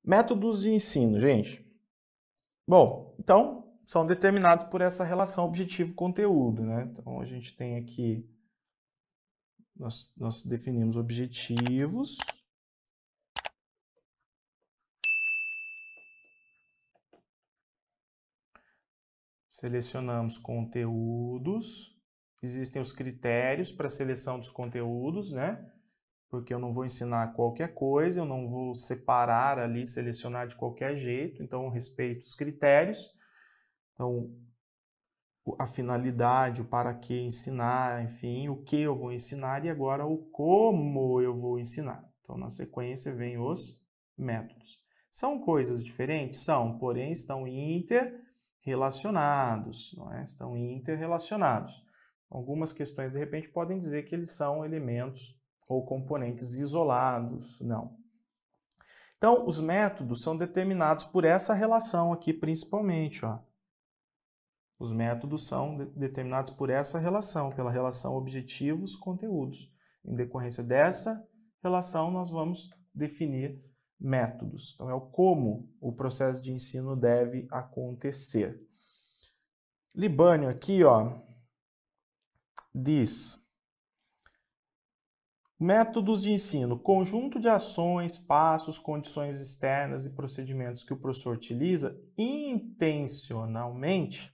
Métodos de ensino, gente. Bom, então, são determinados por essa relação objetivo-conteúdo, né? Então, a gente tem aqui, nós definimos objetivos. Selecionamos conteúdos. Existem os critérios para a seleção dos conteúdos, né? Porque eu não vou ensinar qualquer coisa, eu não vou separar ali, selecionar de qualquer jeito, então eu respeito os critérios. Então, a finalidade, o para que ensinar, enfim, o que eu vou ensinar e agora o como eu vou ensinar. Então, na sequência, vem os métodos. São coisas diferentes? São, porém estão interrelacionados, não é? Estão interrelacionados. Algumas questões, de repente, podem dizer que eles são elementos ou componentes isolados, não. Então, os métodos são determinados por essa relação aqui, principalmente, ó. Os métodos são determinados por essa relação, pela relação objetivos-conteúdos. Em decorrência dessa relação, nós vamos definir métodos. Então, é o como o processo de ensino deve acontecer. Libânio aqui, ó, diz: métodos de ensino, conjunto de ações, passos, condições externas e procedimentos que o professor utiliza intencionalmente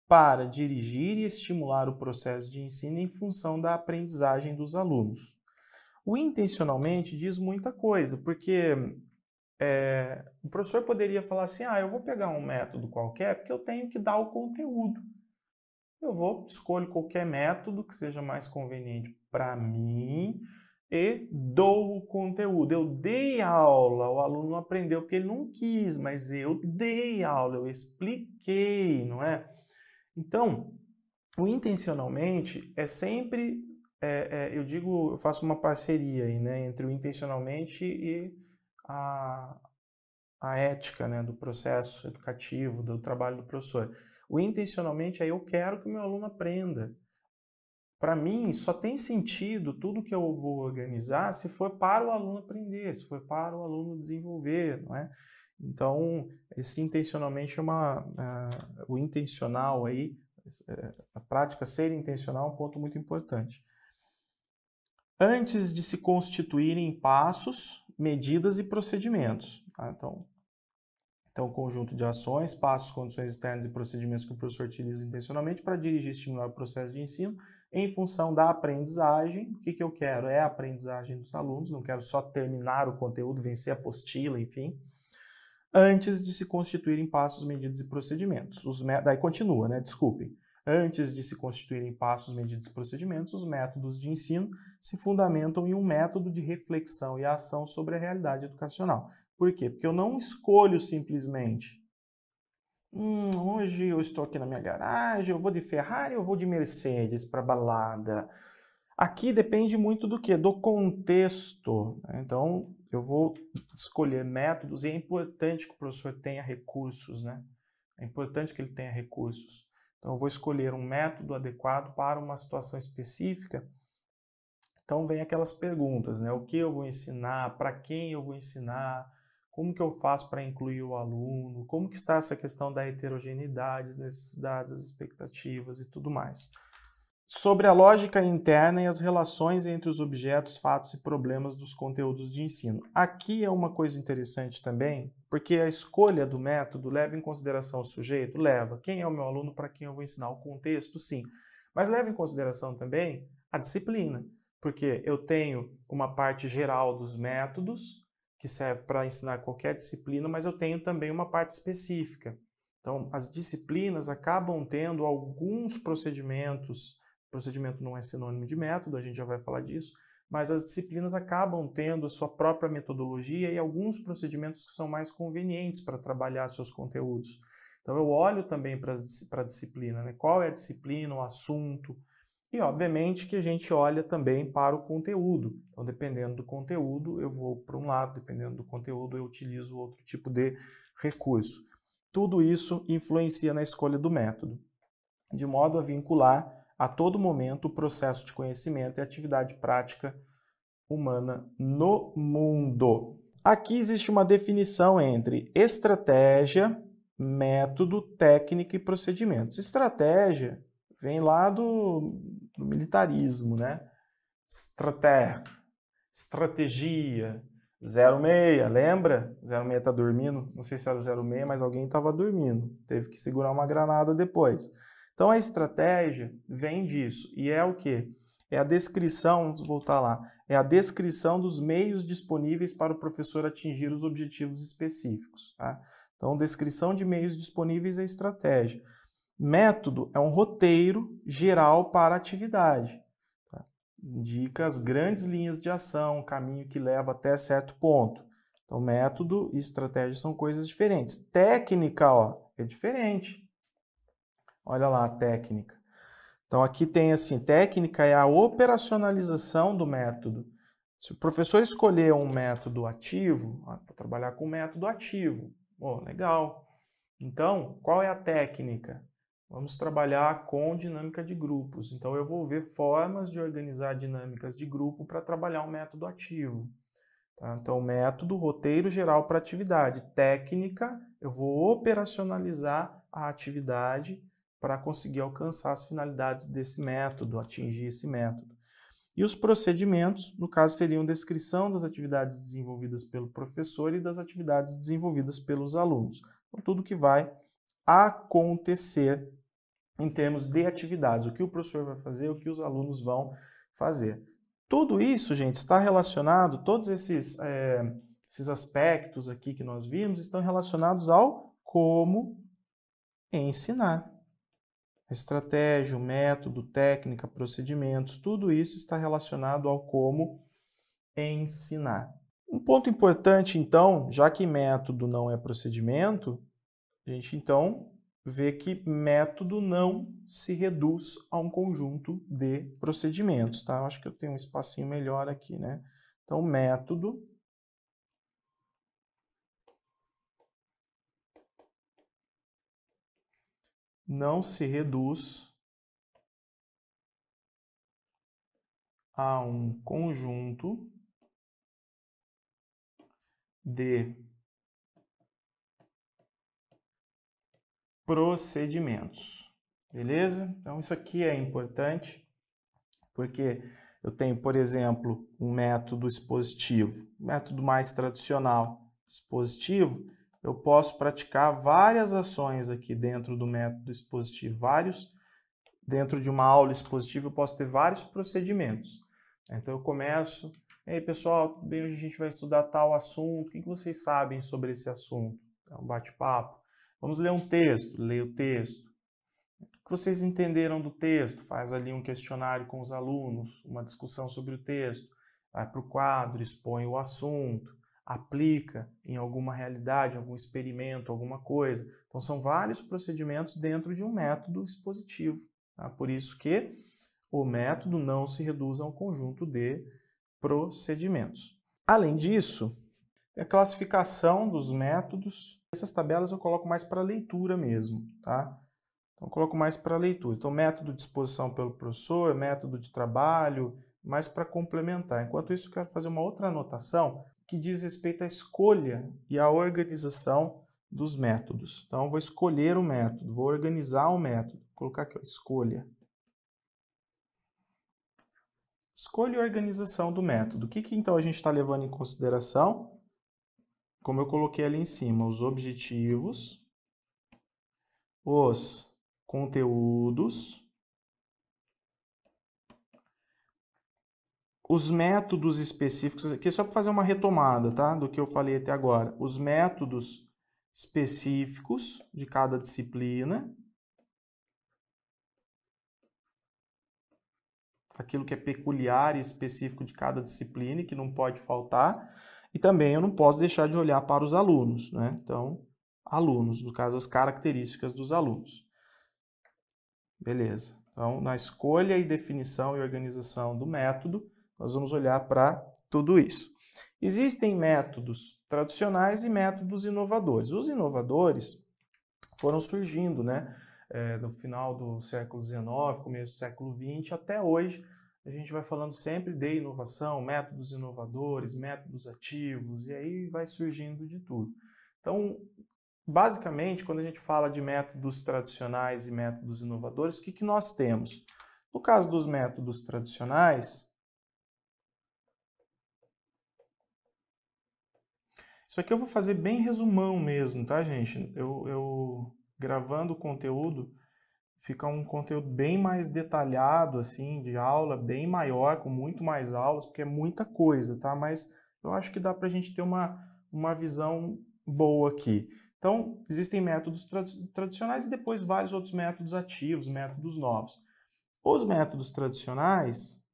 para dirigir e estimular o processo de ensino em função da aprendizagem dos alunos. O intencionalmente diz muita coisa, porque o professor poderia falar assim, eu vou pegar um método qualquer porque eu tenho que dar o conteúdo. Eu escolho qualquer método que seja mais conveniente para mim e dou o conteúdo. Eu dei aula, o aluno não aprendeu porque ele não quis, mas eu dei aula, eu expliquei, não é? Então, o intencionalmente é sempre, eu faço uma parceria aí, né, entre o intencionalmente e a ética, né, do processo educativo, do trabalho do professor. O intencionalmente é eu quero que o meu aluno aprenda. Para mim, só tem sentido tudo que eu vou organizar se for para o aluno aprender, se for para o aluno desenvolver, não é? Então, esse intencionalmente o intencional aí, a prática ser intencional é um ponto muito importante. Antes de se constituírem passos, medidas e procedimentos. Tá? Então, conjunto de ações, passos, condições externas e procedimentos que o professor utiliza intencionalmente para dirigir e estimular o processo de ensino em função da aprendizagem. O que eu quero é a aprendizagem dos alunos, não quero só terminar o conteúdo, vencer a apostila, enfim. Antes de se constituírem passos, medidas e procedimentos. Daí continua, né? Desculpem. Antes de se constituírem passos, medidas e procedimentos, os métodos de ensino se fundamentam em um método de reflexão e ação sobre a realidade educacional. Por quê? Porque eu não escolho simplesmente hoje eu estou aqui na minha garagem, eu vou de Ferrari ou vou de Mercedes para balada. Aqui depende muito do quê? Do contexto. Então, eu vou escolher métodos e é importante que o professor tenha recursos, né? É importante que ele tenha recursos. Então, eu vou escolher um método adequado para uma situação específica. Então, vem aquelas perguntas, né? O que eu vou ensinar? Para quem eu vou ensinar? Como que eu faço para incluir o aluno? Como que está essa questão da heterogeneidade, as necessidades, as expectativas e tudo mais. Sobre a lógica interna e as relações entre os objetos, fatos e problemas dos conteúdos de ensino. Aqui é uma coisa interessante também, porque a escolha do método leva em consideração o sujeito? Leva. Quem é o meu aluno, para quem eu vou ensinar? O contexto, sim. Mas leva em consideração também a disciplina, porque eu tenho uma parte geral dos métodos, que serve para ensinar qualquer disciplina, mas eu tenho também uma parte específica. Então, as disciplinas acabam tendo alguns procedimentos. Procedimento não é sinônimo de método, a gente já vai falar disso, mas as disciplinas acabam tendo a sua própria metodologia e alguns procedimentos que são mais convenientes para trabalhar seus conteúdos. Então, eu olho também para a disciplina, né? Qual é a disciplina, o assunto. E, obviamente, que a gente olha também para o conteúdo. Então, dependendo do conteúdo, eu vou para um lado, dependendo do conteúdo, eu utilizo outro tipo de recurso. Tudo isso influencia na escolha do método, de modo a vincular a todo momento o processo de conhecimento e atividade prática humana no mundo. Aqui existe uma definição entre estratégia, método, técnica e procedimentos. Estratégia vem lá do militarismo, né? Estratégia, 06, lembra? 06 está dormindo, não sei se era o 06, mas alguém estava dormindo, teve que segurar uma granada depois. Então a estratégia vem disso, e é o quê? É a descrição, vamos voltar lá, é a descrição dos meios disponíveis para o professor atingir os objetivos específicos. Tá? Então, descrição de meios disponíveis é estratégia. Método é um roteiro geral para a atividade. Tá? Indica as grandes linhas de ação, o caminho que leva até certo ponto. Então, método e estratégia são coisas diferentes. Técnica, ó, é diferente. Olha lá a técnica. Então, aqui tem assim, técnica é a operacionalização do método. Se o professor escolher um método ativo, vou trabalhar com método ativo. Oh, legal. Então, qual é a técnica? Vamos trabalhar com dinâmica de grupos. Então, eu vou ver formas de organizar dinâmicas de grupo para trabalhar um método ativo. Tá? Então, método, roteiro geral para atividade. Técnica, eu vou operacionalizar a atividade para conseguir alcançar as finalidades desse método, atingir esse método. E os procedimentos, no caso, seriam descrição das atividades desenvolvidas pelo professor e das atividades desenvolvidas pelos alunos. Então, tudo que vai acontecer em termos de atividades, o que o professor vai fazer, o que os alunos vão fazer. Tudo isso, gente, está relacionado, todos esses aspectos aqui que nós vimos, estão relacionados ao como ensinar. A estratégia, o método, técnica, procedimentos, tudo isso está relacionado ao como ensinar. Um ponto importante, então, já que método não é procedimento, a gente, então, vê que método não se reduz a um conjunto de procedimentos, tá? Eu acho que eu tenho um espacinho melhor aqui, né? Então, método não se reduz a um conjunto de procedimentos, beleza? Então, isso aqui é importante, porque eu tenho, por exemplo, um método expositivo, método mais tradicional expositivo, eu posso praticar várias ações aqui dentro do método expositivo, dentro de uma aula expositiva eu posso ter vários procedimentos. Então eu começo, ei pessoal, tudo bem, hoje a gente vai estudar tal assunto, o que vocês sabem sobre esse assunto? É um bate-papo. Vamos ler um texto, leia o texto. O que vocês entenderam do texto? Faz ali um questionário com os alunos, uma discussão sobre o texto. Vai para o quadro, expõe o assunto, aplica em alguma realidade, algum experimento, alguma coisa. Então são vários procedimentos dentro de um método expositivo. Tá? Por isso que o método não se reduz a um conjunto de procedimentos. Além disso, a classificação dos métodos, essas tabelas eu coloco mais para leitura mesmo, tá? Então, eu coloco mais para leitura. Então, método de exposição pelo professor, método de trabalho, mais para complementar. Enquanto isso, eu quero fazer uma outra anotação que diz respeito à escolha e à organização dos métodos. Então, eu vou escolher o método, vou organizar o método. Vou colocar aqui, ó, escolha. Escolha e organização do método. O que então a gente está levando em consideração? Como eu coloquei ali em cima, os objetivos, os conteúdos, os métodos específicos, aqui é só para fazer uma retomada, tá? Do que eu falei até agora. Os métodos específicos de cada disciplina, aquilo que é peculiar e específico de cada disciplina e que não pode faltar. E também eu não posso deixar de olhar para os alunos, né? Então, alunos, no caso, as características dos alunos. Beleza. Então, na escolha e definição e organização do método, nós vamos olhar para tudo isso. Existem métodos tradicionais e métodos inovadores. Os inovadores foram surgindo, né? No final do século XIX, começo do século XX, até hoje, a gente vai falando sempre de inovação, métodos inovadores, métodos ativos, e aí vai surgindo de tudo. Então, basicamente, quando a gente fala de métodos tradicionais e métodos inovadores, o que nós temos? No caso dos métodos tradicionais, isso aqui eu vou fazer bem resumão mesmo, tá, gente? Eu gravando o conteúdo, fica um conteúdo bem mais detalhado, assim, de aula, bem maior, com muito mais aulas, porque é muita coisa, tá? Mas eu acho que dá pra gente ter uma visão boa aqui. Então, existem métodos tradicionais e depois vários outros métodos ativos, métodos novos. Os métodos tradicionais,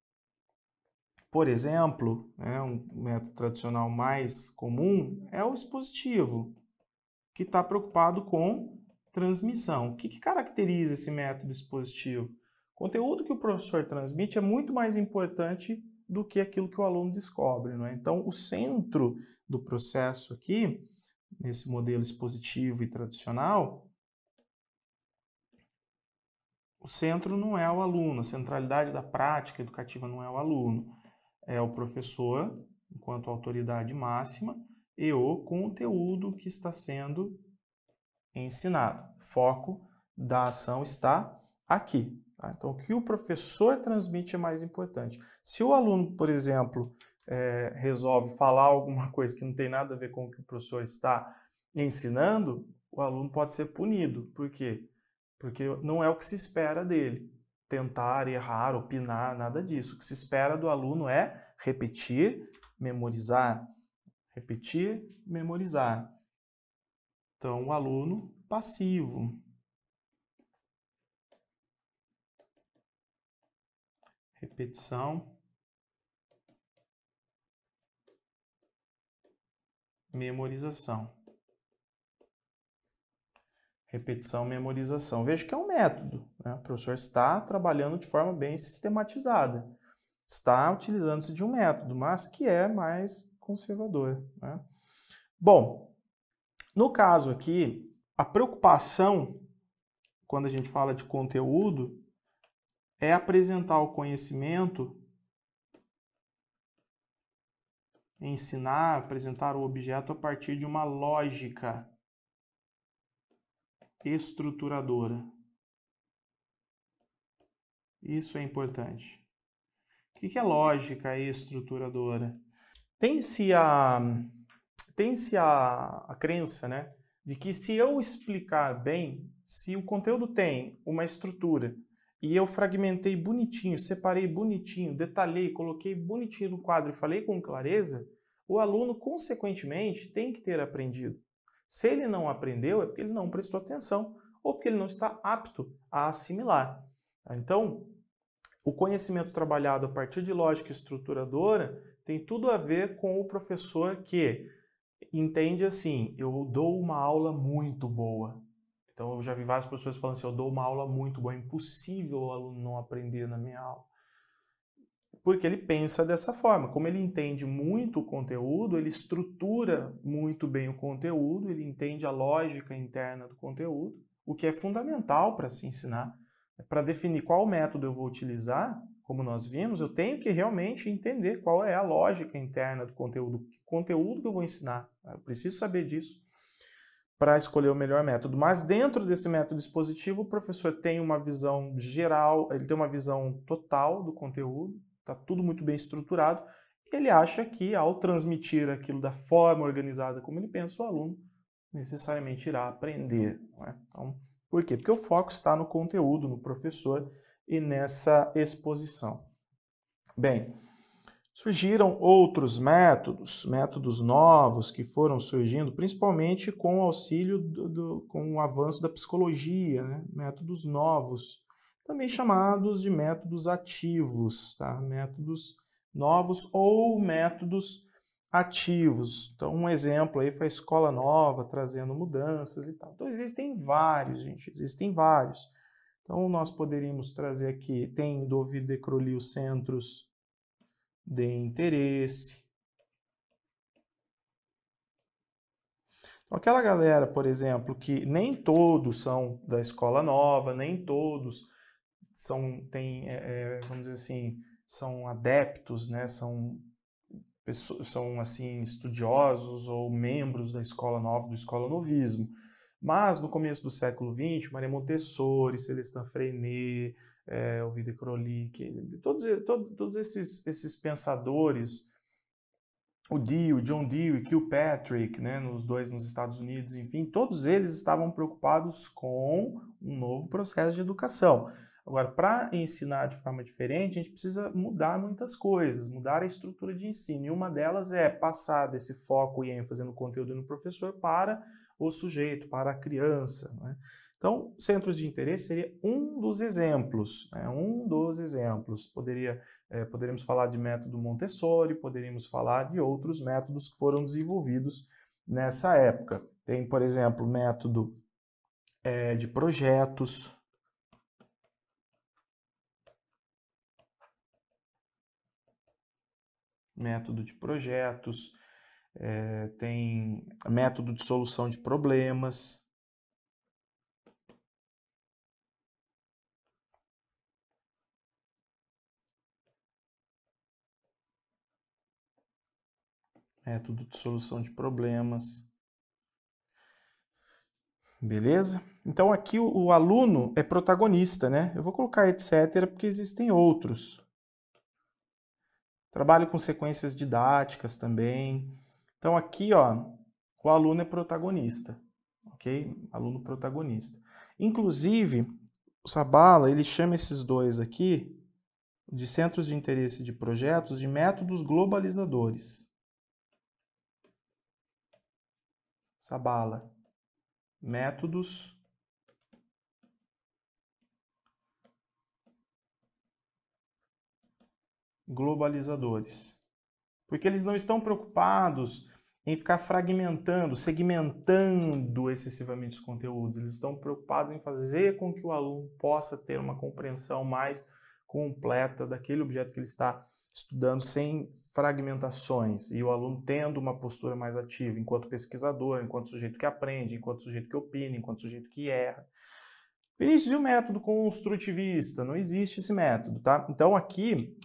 por exemplo, né, um método tradicional mais comum é o expositivo, que está preocupado com transmissão. O que caracteriza esse método expositivo? O conteúdo que o professor transmite é muito mais importante do que aquilo que o aluno descobre, não é? Então, o centro do processo aqui, nesse modelo expositivo e tradicional, o centro não é o aluno, a centralidade da prática educativa não é o aluno, é o professor, enquanto autoridade máxima, e o conteúdo que está sendo ensinado. O foco da ação está aqui. Tá? Então, o que o professor transmite é mais importante. Se o aluno, por exemplo, resolve falar alguma coisa que não tem nada a ver com o que o professor está ensinando, o aluno pode ser punido. Por quê? Porque não é o que se espera dele. Tentar, errar, opinar, nada disso. O que se espera do aluno é repetir, memorizar. Repetir, memorizar. Então, o aluno passivo. Repetição, memorização. Repetição, memorização. Veja que é um método, né? O professor está trabalhando de forma bem sistematizada. Está utilizando-se de um método, mas que é mais conservador, né? Bom, no caso aqui, a preocupação, quando a gente fala de conteúdo, é apresentar o conhecimento, ensinar, apresentar o objeto a partir de uma lógica estruturadora. Isso é importante. O que é lógica estruturadora? Tem-se a crença, né, de que se eu explicar bem, se o conteúdo tem uma estrutura e eu fragmentei bonitinho, separei bonitinho, detalhei, coloquei bonitinho no quadro e falei com clareza, o aluno, consequentemente, tem que ter aprendido. Se ele não aprendeu, é porque ele não prestou atenção ou porque ele não está apto a assimilar. Então, o conhecimento trabalhado a partir de lógica estruturadora tem tudo a ver com o professor que entende assim, eu dou uma aula muito boa. Então, eu já vi várias pessoas falando assim, eu dou uma aula muito boa, é impossível o aluno não aprender na minha aula. Porque ele pensa dessa forma. Como ele entende muito o conteúdo, ele estrutura muito bem o conteúdo, ele entende a lógica interna do conteúdo, o que é fundamental para se ensinar. Para definir qual método eu vou utilizar, como nós vimos, eu tenho que realmente entender qual é a lógica interna do conteúdo, que conteúdo que eu vou ensinar. Eu preciso saber disso para escolher o melhor método. Mas dentro desse método expositivo, o professor tem uma visão geral, ele tem uma visão total do conteúdo, está tudo muito bem estruturado, e ele acha que ao transmitir aquilo da forma organizada como ele pensa, o aluno necessariamente irá aprender. Não é? Então, por quê? Porque o foco está no conteúdo, no professor e nessa exposição. Bem, surgiram outros métodos novos que foram surgindo, principalmente com o auxílio com o avanço da psicologia, né? Métodos novos, também chamados de métodos ativos, tá? Métodos novos ou métodos ativos. Então, um exemplo aí foi a Escola Nova, trazendo mudanças e tal. Então, existem vários, gente, existem vários. Então, nós poderíamos trazer aqui, tem do Ovidio de Crolli os centros de interesse. Então, aquela galera, por exemplo, que nem todos são da Escola Nova, nem todos vamos dizer assim, são adeptos, né, são assim, estudiosos ou membros da escola nova, do escolanovismo. Mas no começo do século XX, Maria Montessori, Celestin Freinet, Ovidio Krolik, todos esses pensadores, o John Dewey, Kilpatrick, né, os dois nos Estados Unidos, enfim, todos eles estavam preocupados com um novo processo de educação. Agora, para ensinar de forma diferente, a gente precisa mudar muitas coisas, mudar a estrutura de ensino. E uma delas é passar desse foco e ênfase no conteúdo e no professor para o sujeito, para a criança, né? Então, centros de interesse seria um dos exemplos, né? Um dos exemplos. Poderíamos falar de método Montessori, poderíamos falar de outros métodos que foram desenvolvidos nessa época. Tem, por exemplo, método de projetos. Método de projetos, tem método de solução de problemas. Método de solução de problemas. Beleza? Então aqui o aluno é protagonista, né? Eu vou colocar etc. porque existem outros. Trabalho com sequências didáticas também. Então aqui, ó, o aluno é protagonista, ok? Aluno protagonista. Inclusive, o Sabala, ele chama esses dois aqui, de centros de interesse de projetos, de métodos globalizadores. Sabala. Métodos globalizadores. Porque eles não estão preocupados em ficar fragmentando, segmentando excessivamente os conteúdos. Eles estão preocupados em fazer com que o aluno possa ter uma compreensão mais completa daquele objeto que ele está estudando, sem fragmentações, e o aluno tendo uma postura mais ativa enquanto pesquisador, enquanto sujeito que aprende, enquanto sujeito que opina, enquanto sujeito que erra. Vinícius, e o método construtivista? Não existe esse método, tá? Então aqui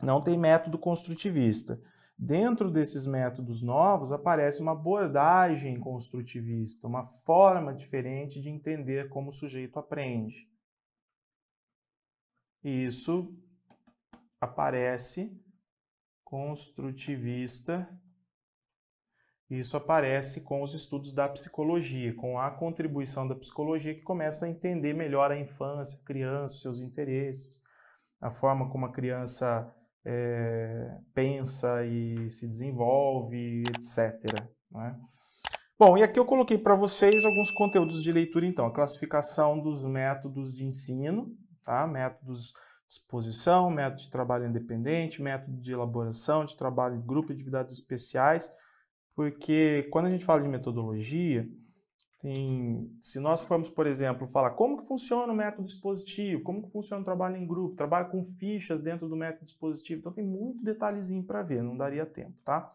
não tem método construtivista. Dentro desses métodos novos aparece uma abordagem construtivista, uma forma diferente de entender como o sujeito aprende. E isso aparece construtivista, isso aparece com os estudos da psicologia, com a contribuição da psicologia que começa a entender melhor a infância, a criança, seus interesses, a forma como a criança pensa e se desenvolve, etc. Né? Bom, e aqui eu coloquei para vocês alguns conteúdos de leitura, então. A classificação dos métodos de ensino, tá? Métodos de exposição, método de trabalho independente, método de elaboração, de trabalho em grupo e atividades especiais, porque quando a gente fala de metodologia, se nós formos, por exemplo, falar como que funciona o método expositivo, como que funciona o trabalho em grupo, trabalho com fichas dentro do método expositivo, então tem muito detalhezinho para ver, não daria tempo, tá?